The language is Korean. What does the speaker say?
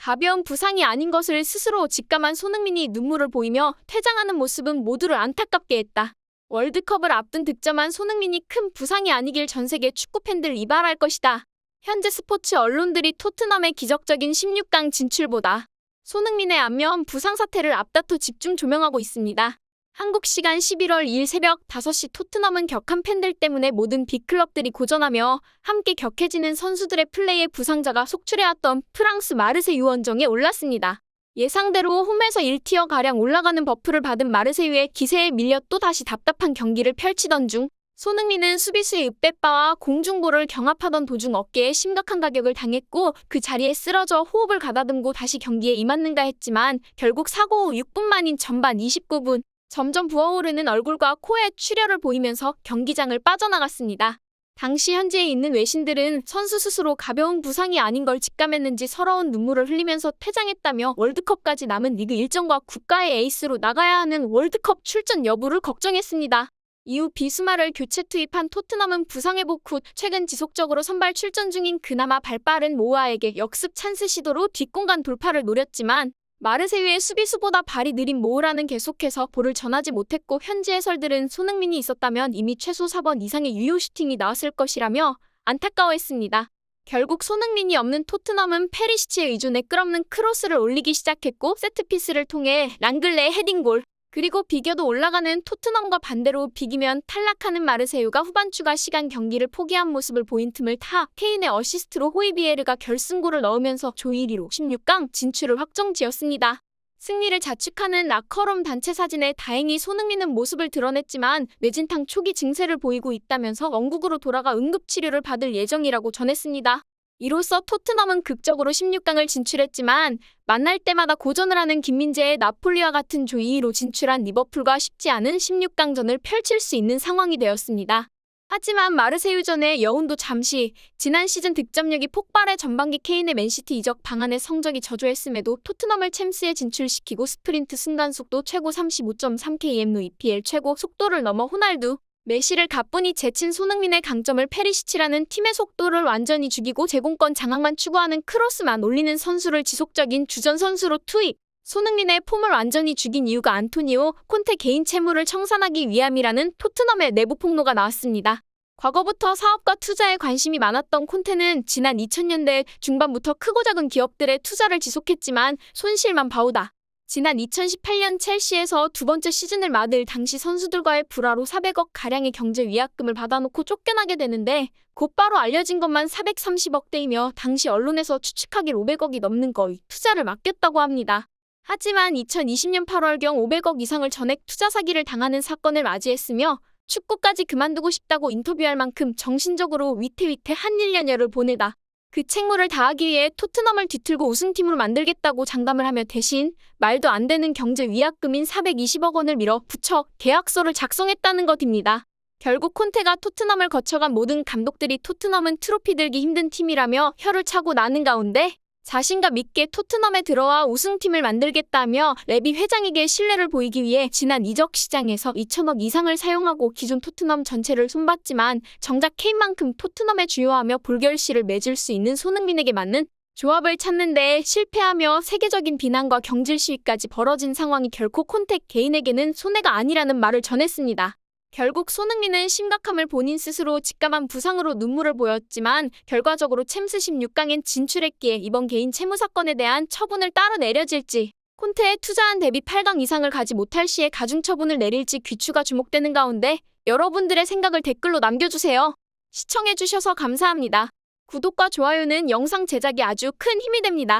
가벼운 부상이 아닌 것을 스스로 직감한 손흥민이 눈물을 보이며 퇴장하는 모습은 모두를 안타깝게 했다. 월드컵을 앞둔 득점한 손흥민이 큰 부상이 아니길 전세계 축구팬들 이발할 것이다. 현재 스포츠 언론들이 토트넘의 기적적인 16강 진출보다 손흥민의 안면 부상 사태를 앞다퉈 집중 조명하고 있습니다. 한국 시간 11월 2일 새벽 5시 토트넘은 격한 팬들 때문에 모든 빅클럽들이 고전하며 함께 격해지는 선수들의 플레이에 부상자가 속출해왔던 프랑스 마르세유 원정에 올랐습니다. 예상대로 홈에서 1티어가량 올라가는 버프를 받은 마르세유의 기세에 밀려 또다시 답답한 경기를 펼치던 중 손흥민은 수비수의 읒빼빠와 공중볼을 경합하던 도중 어깨에 심각한 가격을 당했고 그 자리에 쓰러져 호흡을 가다듬고 다시 경기에 임했는가 했지만 결국 사고 후 6분 만인 전반 29분 점점 부어오르는 얼굴과 코에 출혈을 보이면서 경기장을 빠져나갔습니다. 당시 현지에 있는 외신들은 선수 스스로 가벼운 부상이 아닌 걸 직감했는지 서러운 눈물을 흘리면서 퇴장했다며 월드컵까지 남은 리그 일정과 국가의 에이스로 나가야 하는 월드컵 출전 여부를 걱정했습니다. 이후 비수마를 교체 투입한 토트넘은 부상 회복 후 최근 지속적으로 선발 출전 중인 그나마 발빠른 모우아에게 역습 찬스 시도로 뒷공간 돌파를 노렸지만 마르세유의 수비수보다 발이 느린 모우라는 계속해서 볼을 전하지 못했고 현지 해설들은 손흥민이 있었다면 이미 최소 4번 이상의 유효 슈팅이 나왔을 것이라며 안타까워했습니다. 결국 손흥민이 없는 토트넘은 페리시치의 의존에 끝없는 크로스를 올리기 시작했고 세트피스를 통해 랑글레의 헤딩골 그리고 비겨도 올라가는 토트넘과 반대로 비기면 탈락하는 마르세유가 후반 추가 시간 경기를 포기한 모습을 보인 틈을 타 케인의 어시스트로 호이비에르가 결승골을 넣으면서 조 1위로 16강 진출을 확정지었습니다. 승리를 자축하는 라커룸 단체 사진에 다행히 손흥민은 모습을 드러냈지만 뇌진탕 초기 증세를 보이고 있다면서 원국으로 돌아가 응급치료를 받을 예정이라고 전했습니다. 이로써 토트넘은 극적으로 16강을 진출했지만 만날 때마다 고전을 하는 김민재의 나폴리와 같은 조 2위로 진출한 리버풀과 쉽지 않은 16강전을 펼칠 수 있는 상황이 되었습니다. 하지만 마르세유전의 여운도 잠시 지난 시즌 득점력이 폭발해 전반기 케인의 맨시티 이적 방안의 성적이 저조했음에도 토트넘을 챔스에 진출시키고 스프린트 순간속도 최고 35.3km로 EPL 최고 속도를 넘어 호날두 메시를 가뿐히 제친 손흥민의 강점을 페리시치라는 팀의 속도를 완전히 죽이고 제공권 장악만 추구하는 크로스만 올리는 선수를 지속적인 주전 선수로 투입. 손흥민의 폼을 완전히 죽인 이유가 안토니오 콘테 개인 채무를 청산하기 위함이라는 토트넘의 내부 폭로가 나왔습니다. 과거부터 사업과 투자에 관심이 많았던 콘테는 지난 2000년대 중반부터 크고 작은 기업들의 투자를 지속했지만 손실만 봐오다. 지난 2018년 첼시에서 두 번째 시즌을 맞을 당시 선수들과의 불화로 400억가량의 경제 위약금을 받아놓고 쫓겨나게 되는데 곧바로 알려진 것만 430억대이며 당시 언론에서 추측하길 500억이 넘는 거의 투자를 맡겼다고 합니다. 하지만 2020년 8월경 500억 이상을 전액 투자 사기를 당하는 사건을 맞이했으며 축구까지 그만두고 싶다고 인터뷰할 만큼 정신적으로 위태위태한 1년여를 보내다 그 책무를 다하기 위해 토트넘을 뒤틀고 우승팀으로 만들겠다고 장담을 하며 대신 말도 안 되는 경제 위약금인 420억 원을 밀어붙여 계약서를 작성했다는 것입니다. 결국 콘테가 토트넘을 거쳐간 모든 감독들이 토트넘은 트로피 들기 힘든 팀이라며 혀를 차고 나는 가운데 자신감 있게 토트넘에 들어와 우승팀을 만들겠다며 레비 회장에게 신뢰를 보이기 위해 지난 이적 시장에서 2천억 이상을 사용하고 기존 토트넘 전체를 손봤지만 정작 케인만큼 토트넘에 주요하며 볼결실을 맺을 수 있는 손흥민에게 맞는 조합을 찾는 데 실패하며 세계적인 비난과 경질 시위까지 벌어진 상황이 결코 콘테 개인에게는 손해가 아니라는 말을 전했습니다. 결국 손흥민은 심각함을 본인 스스로 직감한 부상으로 눈물을 보였지만 결과적으로 챔스 16강엔 진출했기에 이번 개인 채무 사건에 대한 처분을 따로 내려질지 콘테에 투자한 대비 8강 이상을 가지 못할 시에 가중처분을 내릴지 귀추가 주목되는 가운데 여러분들의 생각을 댓글로 남겨주세요. 시청해주셔서 감사합니다. 구독과 좋아요는 영상 제작에 아주 큰 힘이 됩니다.